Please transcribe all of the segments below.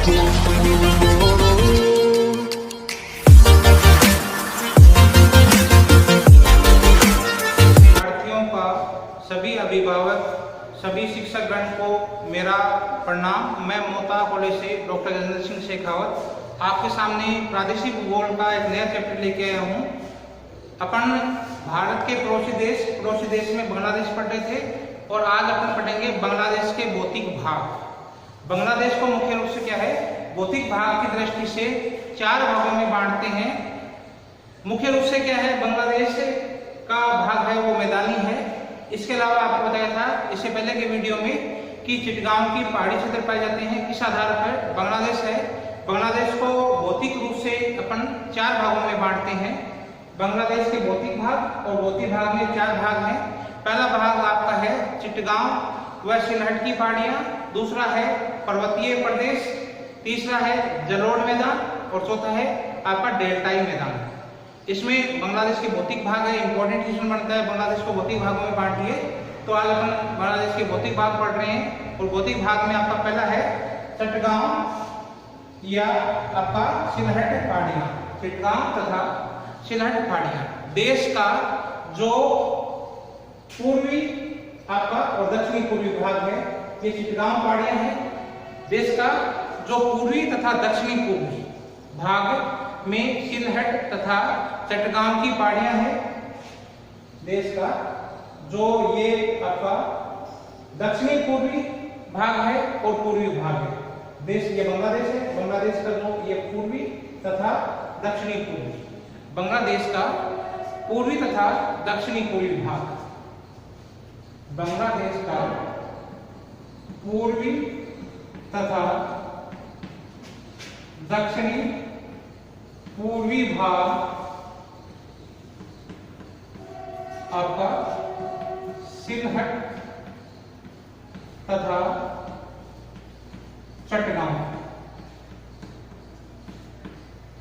विद्यार्थियों का, सभी अभिभावक, सभी शिक्षकगण को मेरा प्रणाम। मैं मोता कॉलेज से डॉक्टर गजेंद्र सिंह शेखावत आपके सामने प्रादेशिक भूगोल का एक नया चैप्टर लेके आया हूँ। अपन भारत के पड़ोसी देश में बांग्लादेश पढ़ रहे थे और आज अपन पढ़ेंगे बांग्लादेश के भौतिक भाग। बांग्लादेश को मुख्य रूप से क्या है, भौतिक भाग की दृष्टि से 4 भागों में बांटते हैं। मुख्य रूप से क्या है, बांग्लादेश का भाग है वो मैदानी है। इसके अलावा आपको बताया था इससे पहले के वीडियो में कि चिटगांव की पहाड़ी क्षेत्र पाए जाते हैं। किस आधार पर बांग्लादेश है, बांग्लादेश को भौतिक रूप से अपन 4 भागों में बांटते हैं। बांग्लादेश के भौतिक भाग और भौतिक भाग में 4 भाग हैं। पहला भाग आपका है चिटगांव व सिलहट की पहाड़ियां, दूसरा है पर्वतीय प्रदेश, तीसरा है जलोढ़ मैदान और चौथा है आपका डेल्टाई मैदान। इसमें बांग्लादेश के भौतिक भाग है। इंपॉर्टेंट क्वेश्चन बनता है बांग्लादेश को भौतिक भागों में बांट दिए, तो आज अपन बांग्लादेश के भौतिक भाग पढ़ रहे हैं। और भौतिक भाग में आपका पहला है चिटगांव या आपका सिलहट पहाड़ियां, चिटगांव तथा सिलहट पहाड़ियां। देश का जो पूर्वी आपका और दक्षिणी पूर्वी भाग है ये चिटगांव पहाड़ियां हैं। देश का जो पूर्वी तथा दक्षिणी पूर्वी भाग में सिलहट तथा चिटगांव की पहाड़ियां हैं। देश का जो ये आपका दक्षिणी पूर्वी भाग है और पूर्वी भाग है। देश ये बांग्लादेश है, बांग्लादेश का जो ये पूर्वी तथा दक्षिणी पूर्वी, बांग्लादेश का पूर्वी तथा दक्षिणी पूर्वी भाग, बांग्लादेश का पूर्वी तथा दक्षिणी पूर्वी भाग आपका सिलहट तथा चिटगांव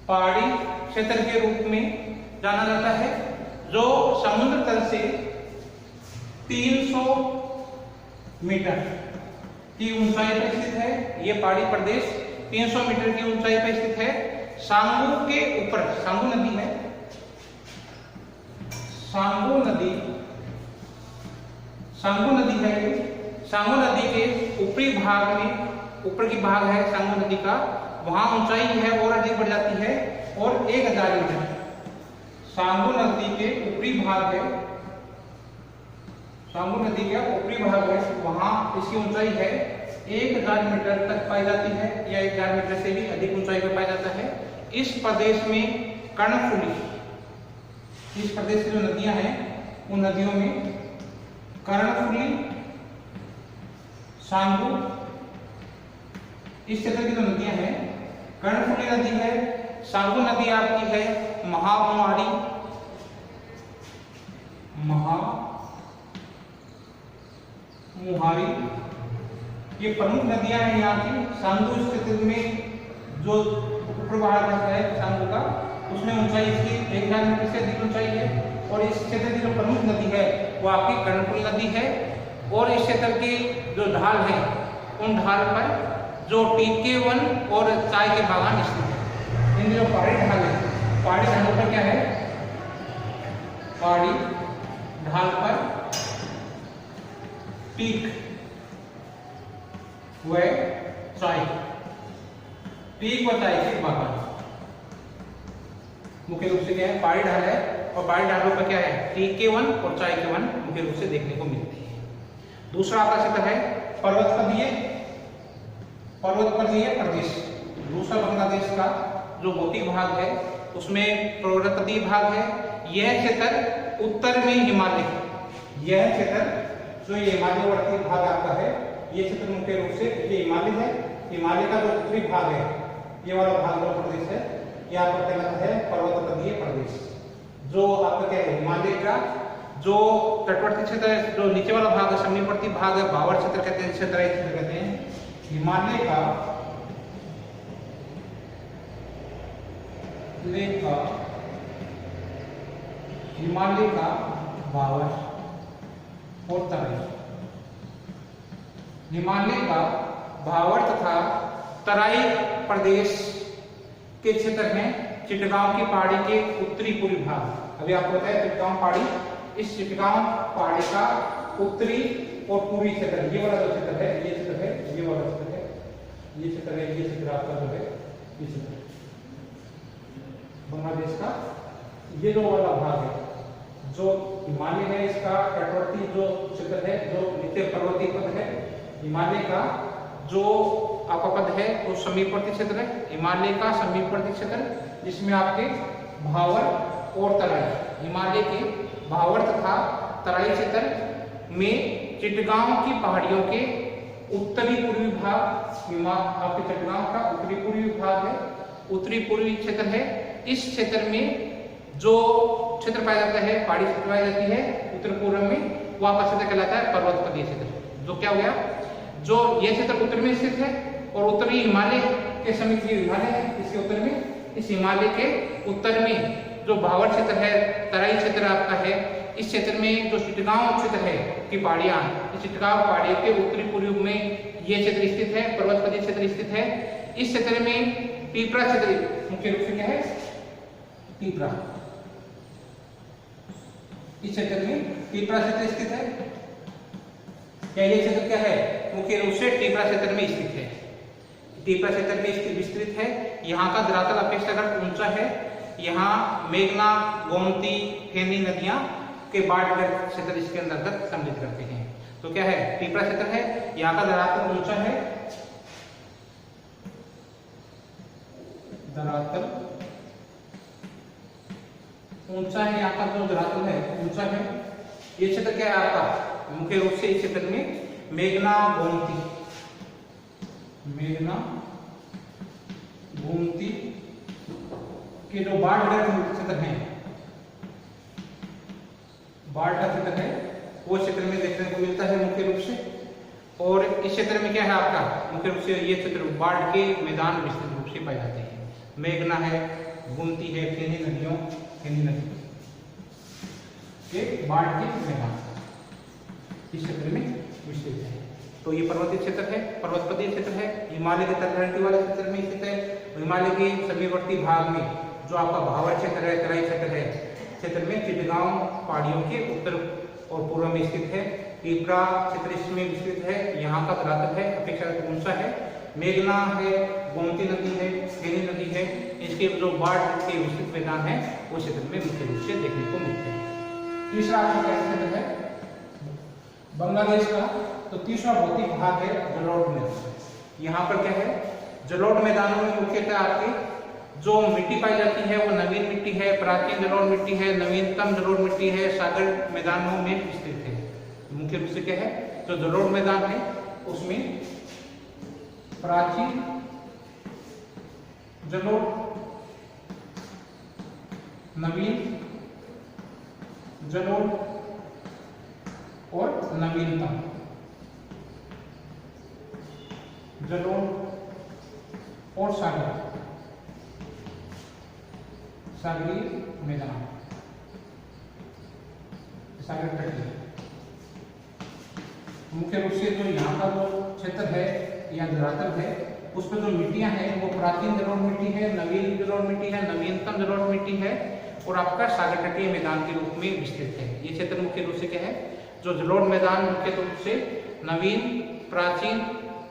पहाड़ी क्षेत्र के रूप में जाना जाता है, जो समुद्र तल से 300 मीटर की ऊंचाई पर स्थित है। यह पहाड़ी प्रदेश 300 मीटर की ऊंचाई पर स्थित है। सांगू के ऊपर, सांगू नदी है, सांगू नदी है। सांगू नदी के ऊपरी भाग में, ऊपर की भाग है सांगू नदी का, वहां ऊंचाई है और अधिक बढ़ जाती है और 1000 मीटर। सांगू नदी के ऊपरी भाग है, सांगू नदी का ऊपरी भाग है, वहां इसकी ऊंचाई है 1000 मीटर तक पाई जाती है या 1000 मीटर से भी अधिक ऊंचाई पर पाया जाता है। इस प्रदेश में कर्णफुली, इस प्रदेश की जो नदियां हैं उन नदियों में कर्णफुली, सांगू, इस क्षेत्र की जो नदियां हैं, कर्णफुली नदी है, सांगू नदी आपकी है महामुहारी, ये प्रमुख नदियां हैं यहाँ की। सांगू क्षेत्र में जो ऊपर भाग है सांगू का, उसमें ऊंचाई इसकी 1000 मीटर से अधिक ऊंचाई है। और इस क्षेत्र की जो प्रमुख नदी है वो आपकी कर्णफुली नदी है। और इस क्षेत्र की जो ढाल है उन ढाल पर जो टीके वन और चाय के बागान स्थित है। इन जो पहाड़ी ढाल है, पहाड़ी ढालों पर क्या है, पहाड़ी ढाल पर टीक व चाय, टीक व चाय के बागान मुख्य रूप से क्या है, पहाड़ी ढाल है। और पहाड़ी ढालों पर क्या है, टीक के वन और चाय के वन मुख्य रूप से देखने को मिलती है। दूसरा आपका क्षेत्र है पर्वतपदीय प्रदेश। दूसरा बांग्लादेश का जो भौतिक भाग है उसमें पर्वतपदीय भाग है। यह क्षेत्र उत्तर में हिमालय, यह क्षेत्र जो ये हिमालयवर्ती भाग आपका है, यह क्षेत्र मुख्य रूप से ये हिमालय है। हिमालय का जो उत्तरी भाग है, ये वाला भाग जो प्रदेश है, यह आपका कहलाता है पर्वतपदीय प्रदेश। जो आपका क्या है, हिमालय का जो तटवर्ती क्षेत्र है, जो नीचे वाला भाग है, समीपवर्ती भाग है, भावर क्षेत्र कहते हैं, क्षेत्र कहते हैं। हिमालय का भावर और तराई, हिमालय का भावर तथा तराई प्रदेश के क्षेत्र हैं चिटगांव की पहाड़ी के उत्तरी पूर्वी भाग। अभी आपको बताया चिटगांव पहाड़ी, इस चिटगांव पहाड़ी का उत्तरी और पूर्वी क्षेत्र, ये वाला जो क्षेत्र है, ये क्षेत्र है, ये वाला क्षेत्र है, ये क्षेत्र है, ये क्षेत्र आपका जो है ये क्षेत्र बांग्लादेश का ये जो वाला भाग है, जो हिमालय है इसका तटवर्ती जो क्षेत्र है, जो नीचे पर्वतीय पद है, हिमालय का जो आपका पद है वो समीपवर्ती क्षेत्र है, हिमालय का समीपवर्ती क्षेत्र जिसमें आपके भावर और तराई, हिमालय के भावर तथा तराई क्षेत्र में चिटगांव की पहाड़ियों के उत्तरी पूर्वी भाग, आपके चिटगांव का उत्तरी पूर्वी भाग है, उत्तरी पूर्वी क्षेत्र है। इस क्षेत्र में जो क्षेत्र पाया जाता है, पहाड़ी क्षेत्र पाई जाती है उत्तर पूर्व में, वो आपका क्षेत्र कहलाता है पर्वतपदीय क्षेत्र। जो क्या हो गया, जो ये क्षेत्र उत्तर में स्थित है और उत्तरी हिमालय के समीप ये हिमालय है, इसके उत्तर में, इस हिमालय के उत्तर में जो भावर क्षेत्र है, तराई क्षेत्र आपका है, इस क्षेत्र में जो चिटगांव क्षेत्र है की पहाड़ियां, इस चिटगांव पहाड़ियों के उत्तरी पूर्व में ये क्षेत्र स्थित है, पर्वतपदीय क्षेत्र स्थित है। इस क्षेत्र में पीपरा क्षेत्र मुख्य रूप से क्या है, पीपरा, इस क्षेत्र में पीपरा क्षेत्र स्थित है। क्या ये क्षेत्र क्या है, मुख्य रूप से टीपरा क्षेत्र में स्थित है, टीपरा क्षेत्र में विस्तृत है। यहाँ का धरातल अपेक्षाकृत ऊंचा है। यहाँ मेघना, गोमती, फेनी नदियां के बाढ़ग्रस्त क्षेत्र इसके अंतर्गत सम्मिलित करते हैं। तो क्या है, टीपरा क्षेत्र है, यहाँ का धरातल ऊंचा है, धरातल ऊंचा है, यहाँ का जो धरातल है ऊंचा है। ये क्षेत्र क्या है आपका, मुख्य रूप से इस क्षेत्र में मेघना, गोमती, मेघना, गोमती के जो बाढ़ग्रस्त क्षेत्र हैं, बाढ़ का क्षेत्र है, वो क्षेत्र में देखने को मिलता है मुख्य रूप से। और इस क्षेत्र में क्या है आपका, मुख्य रूप से ये क्षेत्र बाढ़ के मैदान विस्तृत रूप से पाए जाते हैं। मेघना है, गोमती है, फेनी नदियों, फेनी नदी के बाढ़ के मैदान इस क्षेत्र में विस्तृत है। तो ये पर्वतीय क्षेत्र है, पर्वतपदीय क्षेत्र है, हिमालय के तटवर्ती वाले क्षेत्र में स्थित है। हिमालय के समीपवर्ती भाग में जो आपका भावर क्षेत्र है, तराई क्षेत्र है, क्षेत्र में चिटगांव पहाड़ियों के उत्तर और पूर्व में स्थित है। पीपरा क्षेत्र इसमें विस्तृत है, यहाँ का धरातल है अपेक्षाकृत ऊंचा है। मेघना है, गोमती नदी है, फेनी नदी है, इसके जो बाढ़ के विस्तृत मैदान है वो क्षेत्र में मुख्य रूप से देखने को मिलते हैं। तीसरा आपका क्या क्षेत्र है बांग्लादेश का, तो तीसरा भौतिक भाग है जलोढ़ मैदान। यहाँ पर क्या है, जलोढ़ मैदानों में मुख्यतः आपके जो मिट्टी पाई जाती है वो नवीन मिट्टी है, प्राचीन जलोढ़ मिट्टी है, नवीनतम जलोढ़ मिट्टी है, सागर मैदानों में स्थित है। मुख्य रूप से क्या है, जो जलोढ़ मैदान है उसमें प्राचीन जलोढ़, नवीन जलोढ़ और नवीनतम जलोढ़ और सागरीय मैदान, सागर तटीय। मुख्य रूप से जो यहाँ का जो क्षेत्र है या धरातल है उसमें जो मिट्टियां हैं वो प्राचीन जलोढ़ मिट्टी है, नवीन जलोढ़ मिट्टी है, नवीनतम जलोढ़ मिट्टी है और आपका सागर तटीय मैदान के रूप में विस्तृत है। ये क्षेत्र मुख्य रूप से क्या है, जो जलोढ़ मैदान मुख्य रूप से नवीन, प्राचीन,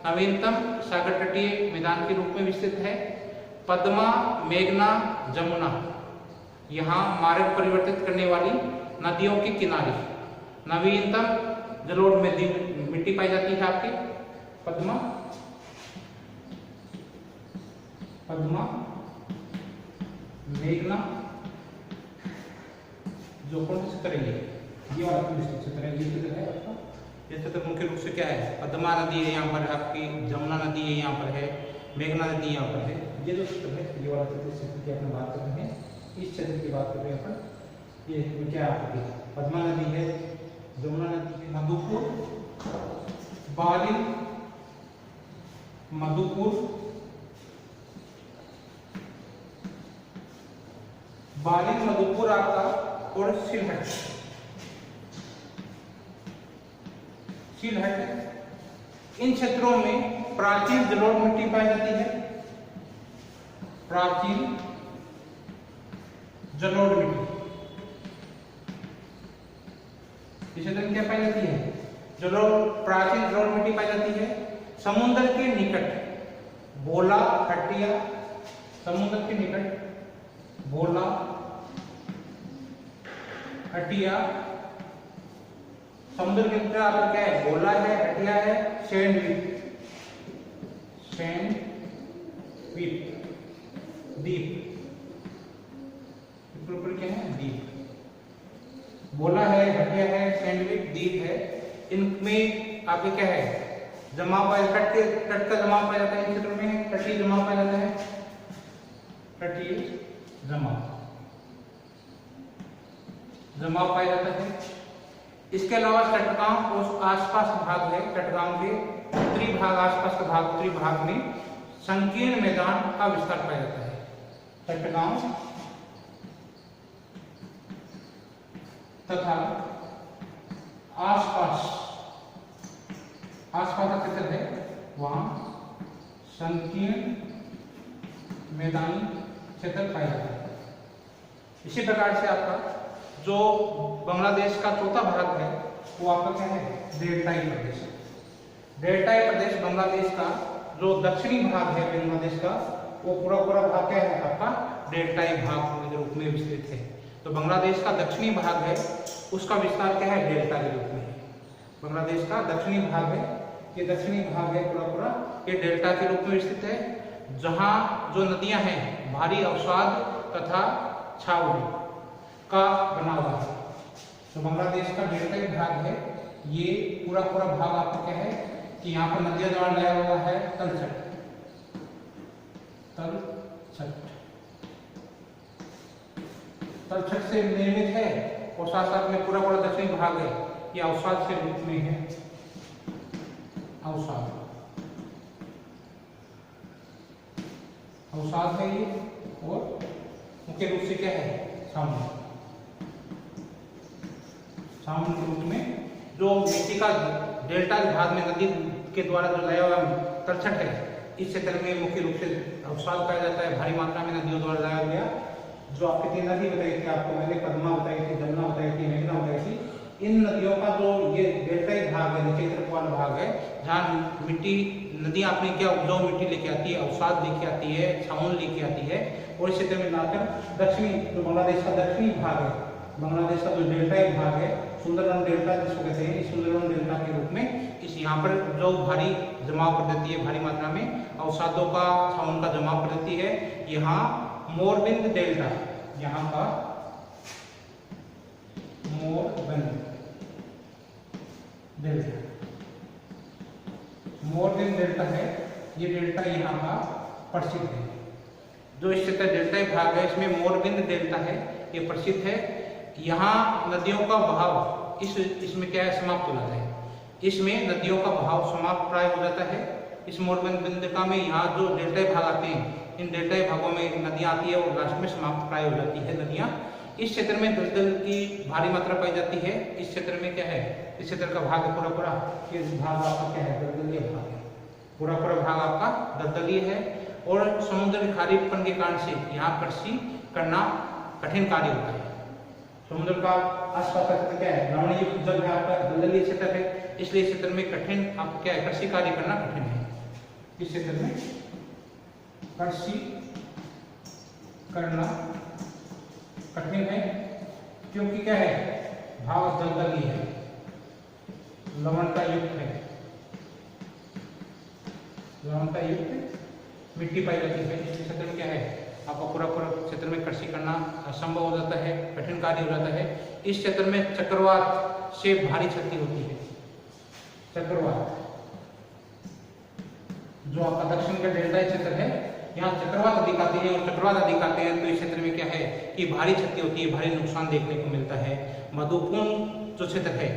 नवीनतम सागर तटीय मैदान के रूप में विस्तृत है। पद्मा, मेघना, जमुना, यहाँ मार्ग परिवर्तित करने वाली नदियों के किनारे नवीनतम जलोढ़ में मिट्टी पाई जाती है आपकी। पद्मा, पद्मा, मेघना, जो कौन सा क्षेत्र है, ये वाला क्षेत्र है, ये क्षेत्र है आपका। ये क्षेत्र मुख्य रूप से क्या है, पद्मा नदी है यहाँ पर आपकी, जमुना नदी है यहाँ पर है, मेघना नदी यहाँ पर है। ये जो क्षेत्र है, ये वाला क्षेत्र की अपनी बात कर रहे हैं, इस क्षेत्र की बात कर रहे हैं अपन। ये क्या आपकी पद्मा नदी है, जमुना नदी है, मधुपुर, बालिन, मधुपुर, बालिन, मधुपुर आपका और सिलहट, सिलहट, इन क्षेत्रों में प्राचीन जलोढ़ मिट्टी पाई जाती है। प्राचीन जलोढ़ मिट्टी। इस क्षेत्र में क्या पाई जाती है? प्राचीन जलोढ़ मिट्टी पाई जाती है। समुद्र के निकट बोला हटिया, समुद्र के निकट बोला हटिया, समुद्र के निकट आपका क्या है? बोला है, हटिया है, सैंडवीच, द्वीप, ऊपर क्या है? द्वीप। बोला है, हटिया है, सैंडविच, द्वीप है। इनमें आपके क्या है? जमाव पाया, तट का जमाव पाया जाता है। इन क्षेत्रों में तटीय जमाव पाया जाता है, तटीय जमाव पाया जाता है। इसके अलावा चट्टान और आसपास भाग है, चट्टान के उत्तरी भाग, आसपास का भाग, उत्तरी भाग में संकीर्ण मैदान का विस्तार पाया जाता है। चट्टान तथा आसपास का क्षेत्र है, वहां संकीर्ण मैदानी क्षेत्र पाया जाता है। इसी प्रकार से आपका जो बांग्लादेश का चौथा भाग है वो आपका क्या है? डेल्टाई प्रदेश। डेल्टाई प्रदेश बांग्लादेश का जो दक्षिणी भाग है बांग्लादेश का, वो पूरा भाग क्या है? आपका डेल्टाई भाग के रूप में विस्तृत है। तो बांग्लादेश का दक्षिणी भाग है, उसका विस्तार क्या है? डेल्टा के रूप में। बांग्लादेश का दक्षिणी भाग है, ये दक्षिणी भाग है पूरा ये डेल्टा के रूप में विस्तृत है, जहां जो नदियां हैं भारी अवसाद तथा छावनी का बना हुआ है। तो बांग्लादेश का डेल्टाई भाग है, ये पूरा भाग आपका क्या है कि यहाँ पर नदियां द्वारा लाया हुआ है तलछट से निर्मित है, और साथ में पूरा दक्षिणी भाग है ये अवसाद से रूप में है। अवसाद है ये, और मुख्य रूप से क्या है? सामुद्र के रूप में जो मिट्टी का डेल्टा भाग में नदी के द्वारा जो लाया हुआ तलछट है, इस क्षेत्र में मुख्य रूप से अवसाद पाया जाता है, भारी मात्रा में नदियों द्वारा लाया गया। जो आपकी 3 नदी बताई थी आपको मैंने, पद्मा बताई थी, जमुना बताई थी, मेघना बताई थी। इन नदियों का जो ये डेल्टाई भाग है, नीचे तरफ वाला भाग है, जहाँ मिट्टी नदियां अपनी क्या उपजाऊ मिट्टी लेके आती है, अवसाद लेके आती है, छावन लेके आती है, और इस क्षेत्र में लाकर दक्षिणी जो बांग्लादेश का दक्षिणी भाग है, बांग्लादेश का जो डेल्टाई भाग है, सुंदरवन डेल्टा जिसको कहते हैं, इस सुंदरवन डेल्टा के रूप में इस यहाँ पर जो भारी जमाव कर देती है, भारी मात्रा में अवसादों का, छावन का जमाव कर देती है। यहाँ मोरबिंद डेल्टा, यहाँ का मोरबिंद डेल्टा है, ये डेल्टा यहाँ का प्रसिद्ध है। जो इस क्षेत्र डेल्टाई भाग है, इसमें मोरबिंद डेल्टा है, ये प्रसिद्ध है। यहाँ नदियों का बहाव इसमें क्या है? समाप्त हो जाता है। इसमें नदियों का बहाव समाप्त प्राय हो जाता है। इस मोरबिंद का में यहाँ जो डेल्टाई भाग आते हैं, इन डेल्टाई भागों में नदियाँ आती है और लास्ट में समाप्त प्राय हो जाती है नदियाँ। इस क्षेत्र में दलदल की भारी मात्रा पाई जाती है। इस क्षेत्र में क्या है? इस क्षेत्र का भाग पूरा ये भाग आपका क्या है? दलदलीय भाग है। पूरा भाग आपका दलदलीय है, और समुद्र के खारीपन के कारण से यहाँ कृषि करना कठिन कार्य होता है। समुद्र का आसपास का क्षेत्र क्या है? लवणीय जल है, आपका दलदलीय क्षेत्र है, इसलिए इस क्षेत्र में कठिन आपको क्या है? कृषि कार्य करना कठिन है। इस क्षेत्र में कृषि करना कठिन है, क्योंकि क्या है? भाग दलदली है, लवणता युक्त मिट्टी पाई जाती है। इस क्षेत्र में क्या है? आपका पूरा क्षेत्र में कृषि करना असंभव हो जाता है, कठिन कार्य हो जाता है। इस क्षेत्र में चक्रवात से भारी क्षति होती है। चक्रवात जो आपका दक्षिण का डेल्टाई क्षेत्र है, यहाँ चक्रवात अधिक आते हैं, और चक्रवात अधिक आते हैं तो इस क्षेत्र में क्या है कि भारी क्षति होती है, भारी नुकसान देखने को मिलता है। मधुपुर जो क्षेत्र है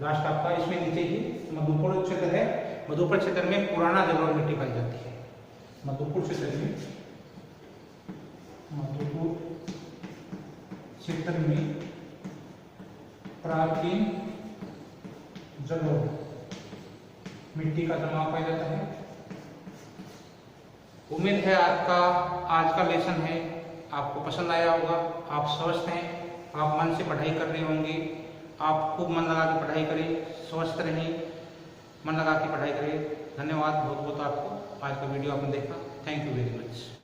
लास्ट आपका, इसमें नीचे ही मधुपुर क्षेत्र है। मधुपुर क्षेत्र में पुराना जलोढ़ मिट्टी पाई जाती है। मधुपुर क्षेत्र में प्राचीन जलोढ़ मिट्टी का जमाव पाया जाता है। उम्मीद है आज का लेसन है आपको पसंद आया होगा। आप स्वस्थ हैं, आप मन से पढ़ाई कर रहे होंगे। आप खूब मन लगा के पढ़ाई करें, स्वस्थ रहें, मन लगा के पढ़ाई करें। धन्यवाद बहुत बहुत आपको। आज का वीडियो आपने देखा, थैंक यू वेरी मच।